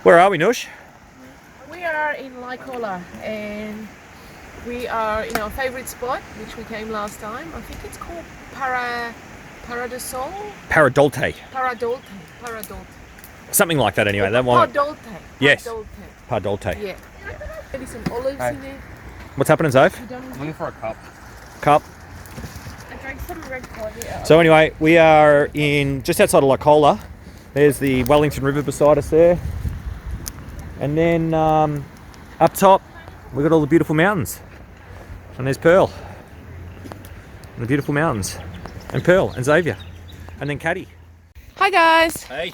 Where are we, Nush? We are in Licola and we are in our favourite spot, which we came last time. I think it's called Paradosol? Paradolte. Something like that anyway. That one. Pardolte. Yes. Pardolte. Yeah. Maybe some olives in there. What's happening, Zove? I'm looking for a cup. Cup. I drank some red coffee. So anyway, we are in just outside of Licola. There's the Wellington River beside us there. And then up top, we've got all the beautiful mountains. And there's Pearl. And the beautiful mountains. And Pearl and Xavier. And then Caddy. Hi guys. Hey.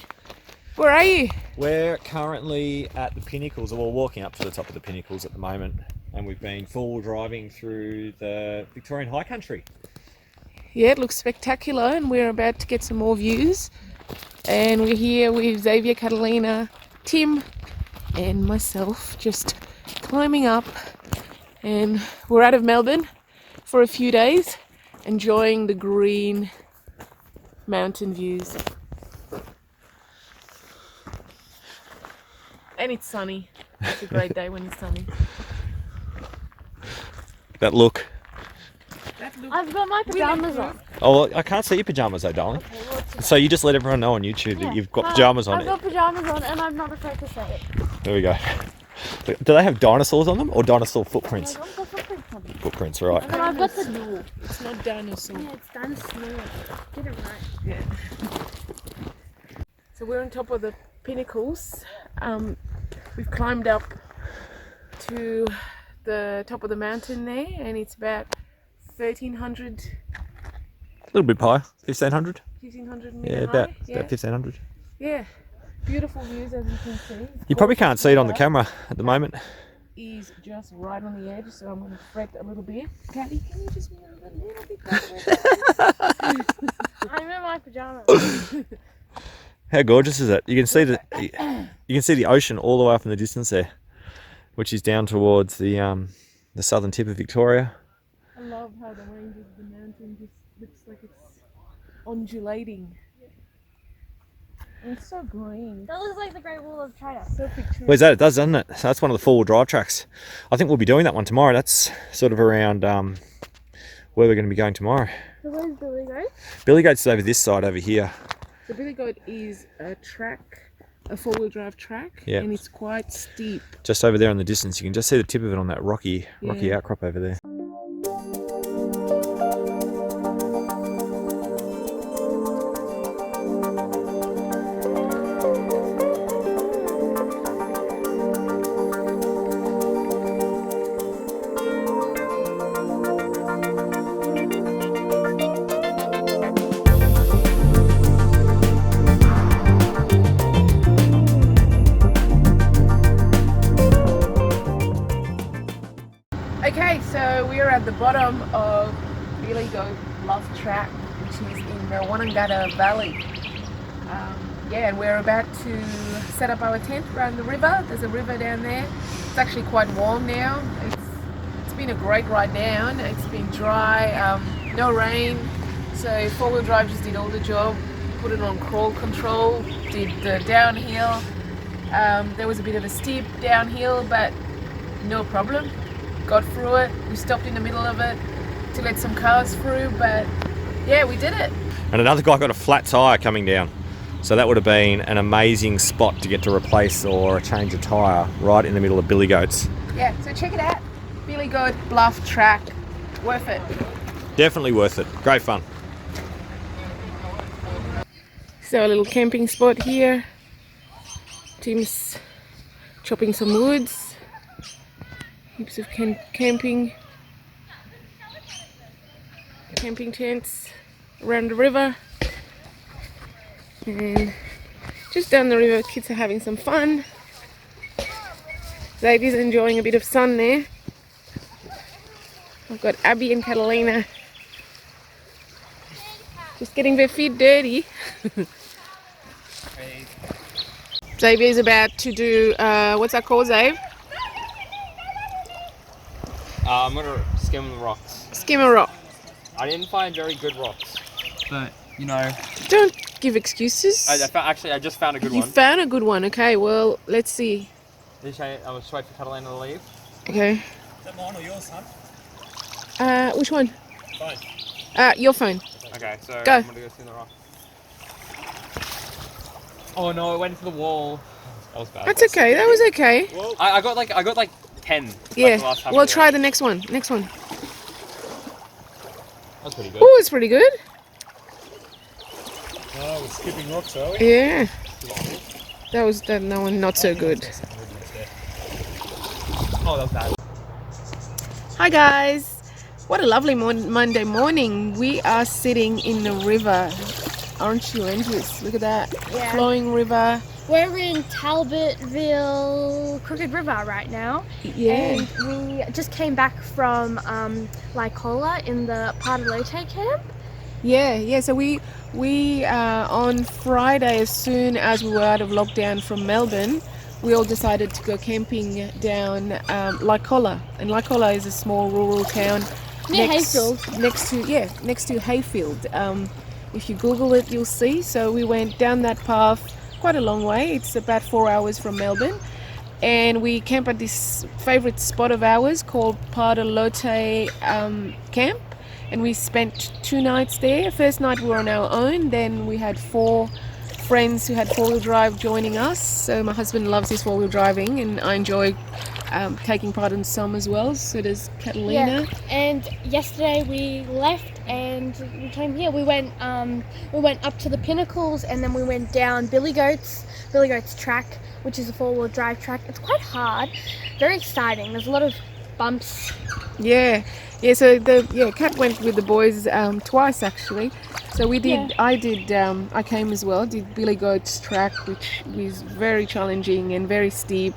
Where are you? We're currently at the Pinnacles, or we're walking up to the top of the Pinnacles at the moment. And we've been full driving through the Victorian high country. Yeah, it looks spectacular and we're about to get some more views. And we're here with Xavier, Catalina, Tim and myself just climbing up. And we're out of Melbourne for a few days, enjoying the green mountain views. And it's sunny. It's a great day when it's sunny. That look. I've got my pajamas on. Oh, I can't see your pajamas though, darling. So you just let everyone know on YouTube that you've got pajamas on. I've got pajamas on and I'm not afraid to say it. There we go. Do they have dinosaurs on them or dinosaur footprints? I've got footprints on them. Footprints, right. And I've got the... Snow. It's not dinosaur. Yeah, it's dinosaur. Get it right. Yeah. So we're on top of the Pinnacles. We've climbed up to the top of the mountain there, and it's about 1,300. A little bit higher, 1,500. 1,500 Yeah, meter about high. 1,500. Yeah, beautiful views as you can see. You probably can't see it on the camera at the moment. Is just right on the edge, so I'm going to fret a little bit. Caddy, can you just move a little bit closer? I'm in my pajamas. How gorgeous is it? You can see the ocean all the way up in the distance there, which is down towards the southern tip of Victoria. I love how the range of the mountain just looks like it's undulating. And it's so green. That looks like the Great Wall of China. So picturesque. Where's that? It does, doesn't it? So that's one of the four-wheel drive tracks. I think we'll be doing that one tomorrow. That's sort of around where we're going to be going tomorrow. So where's Billy go? Billy Goat's is over this side over here. The Billy Goat is a track, a four-wheel drive track, Yeah. and it's quite steep. Just over there in the distance, you can just see the tip of it on that rocky outcrop over there. Okay, so we are at the bottom of Billy Goat Bluff track, which is in the Wonnangatta Valley. Yeah, and we're about to set up our tent around the river. There's a river down there. It's actually quite warm now. It's been a great ride down. It's been dry, no rain, so four-wheel drive just did all the job. Put it on crawl control, did the downhill. There was a bit of a steep downhill, but no problem. Got through it. We stopped in the middle of it to let some cars through, but yeah, we did it. And another guy got a flat tyre coming down. So that would have been an amazing spot to get to replace or change a tyre right in the middle of Billy Goat's. Yeah, so check it out. Billy Goat Bluff track. Worth it. Definitely worth it. Great fun. So a little camping spot here. Tim's chopping some woods. Heaps of camping tents around the river. And just down the river, kids are having some fun. Xavier's enjoying a bit of sun there. I've got Abby and Catalina just getting their feet dirty. Xavier's about to do, what's that called, Xav? I'm gonna skim the rocks. Skim a rock. I didn't find very good rocks, but you know. give excuses. Actually, I just found a good You one. found a good one. Okay, well, let's see. I was wait for Catalina to leave. Okay. Is that mine or yours, son? Which one? Fine. Your phone. Okay, so Go. I'm gonna go spin the rock. Oh no, it went into the wall. That was bad. That's okay. That was okay. Well, I got like 10. Yeah. the last time Well, we try went. the next one. Next one. That's pretty good. Oh, it's pretty good. oh, we're skipping rocks, are we? Yeah. That was that one not so good. Oh, that was bad. Hi guys. What a lovely Monday morning. We are sitting in the river. Aren't you envious? Look at that. Yeah. Flowing river. We're in Talbotville, Crooked River right now. Yeah. And we just came back from Licola in the Pinnacles camp. Yeah. So we on Friday, as soon as we were out of lockdown from Melbourne, we all decided to go camping down Licola. And Licola is a small rural town Near Hayfield. next to Hayfield. If you Google it, you'll see. So we went down that path quite a long way. It's about 4 hours from Melbourne. And we camp at this favourite spot of ours called Pinnacles camp. And we spent 2 nights there. First night we were on our own. Then we had 4 friends who had 4-wheel drive joining us. So my husband loves his 4-wheel driving, and I enjoy taking part in some as well. So does Catalina. Yeah. And yesterday we left and we came here. We went up to the Pinnacles, and then we went down Billy Goat's track, which is a 4-wheel drive track. It's quite hard, very exciting. There's a lot of bumps. Yeah. So Kat went with the boys twice actually. So we did. Yeah. I came as well. Did Billy Goat's track, which was very challenging and very steep.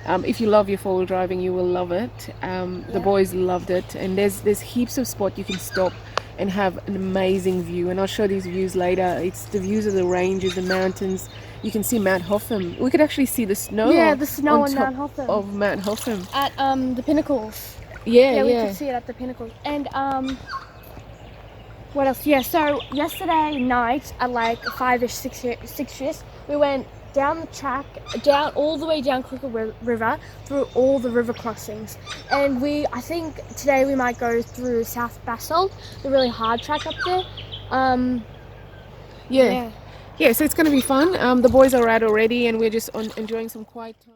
If you love your 4-wheel driving, you will love it. The boys loved it, and there's heaps of spot you can stop and have an amazing view. And I'll show these views later. It's the views of the ranges, the mountains. You can see Mount Hotham. We could actually see the snow. Yeah, the snow on top Mount Hotham. of Mount Hotham. At the Pinnacles. Yeah. We could see it at the Pinnacles. And what else? Yeah, so yesterday night at like 5ish, 6ish, we went down the track, down all the way down Crooked River, through all the river crossings. And I think today we might go through South Basalt, the really hard track up there. Yeah, so it's going to be fun. The boys are out already, and we're just enjoying some quiet time.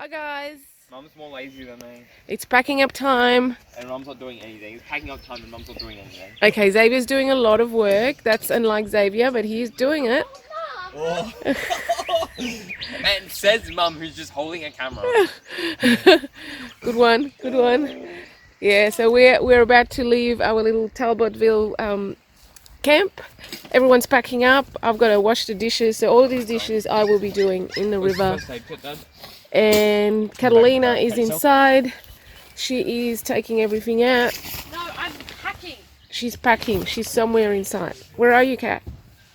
Hi guys. Mum's more lazy than me. It's packing up time. And Mum's not doing anything. It's packing up time and Mum's not doing anything. Okay, Xavier's doing a lot of work. That's unlike Xavier, but he's doing it. Oh. And says Mum, who's just holding a camera. Good one, good one. Yeah, so we're about to leave our little Talbotville camp. Everyone's packing up. I've got to wash the dishes. So all these dishes I will be doing in the river. And Catalina is inside. She is taking everything out. No, I'm packing. She's packing. She's somewhere inside. Where are you, Kat?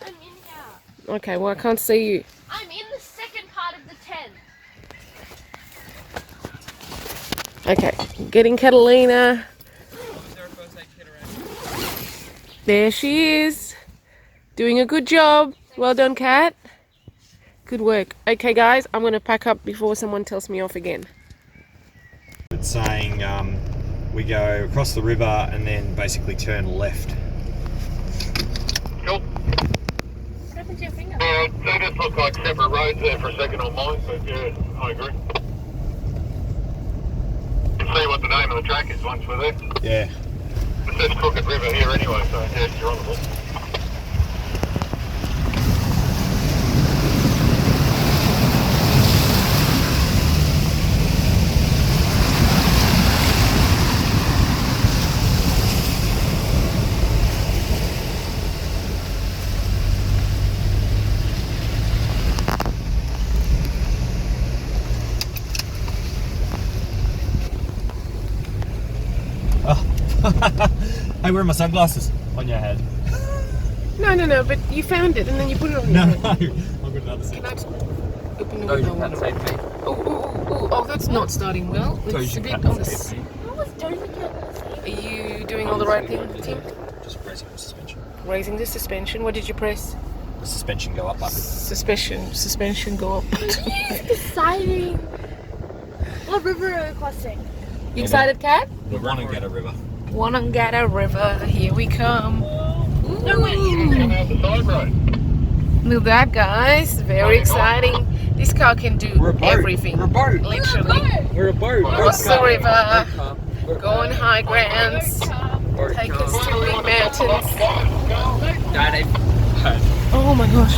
I'm in here. Okay, well I can't see you. I'm in the second part of the tent. Okay, getting Catalina. There she is. Doing a good job. Well done, Kat. Good work. Okay, guys, I'm going to pack up before someone tells me off again. It's saying we go across the river and then basically turn left. Cool. What happened to your finger? They just look like separate roads there for a second on mine, but yeah, I agree. We'll see what the name of the track is once we're there. Yeah. It says Crooked River here anyway, so yeah, you're on the ball. Hey, where are my sunglasses? On your head. No, but you found it and then you put it on your No, head. I've got another set. Can I open the No, you window? can't save me. Oh, that's not starting well. It's a bit on this. I was doing it. Are you doing all the right thing, Tim? Just raising the suspension. Raising the suspension. What did you press? The suspension go up. Suspension go up. Exciting. What river are we crossing? You excited, Kat? The Wonnangatta River. Wonnangatta River, here we come. No way. Come out the side road. Look at that, guys. Very exciting. This car can do everything. We're a boat. Literally. We're a boat. Cross the river, go on high grounds, take us to big mountains. Daddy. Oh my gosh.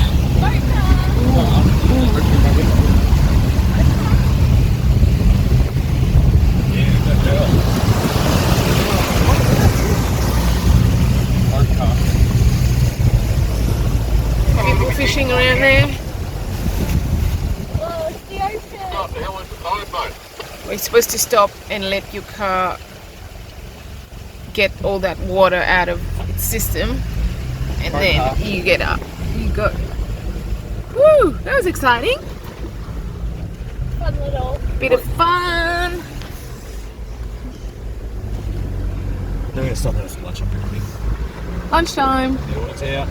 People fishing around there. Oh, it's the ocean. What the hell is the side boat? We're supposed to stop and let your car get all that water out of its system, and then you get up. You go. Woo! That was exciting. Fun little. Bit of fun. Now we're going to stop and have some lunch up here. Lunchtime. Yeah, it's out.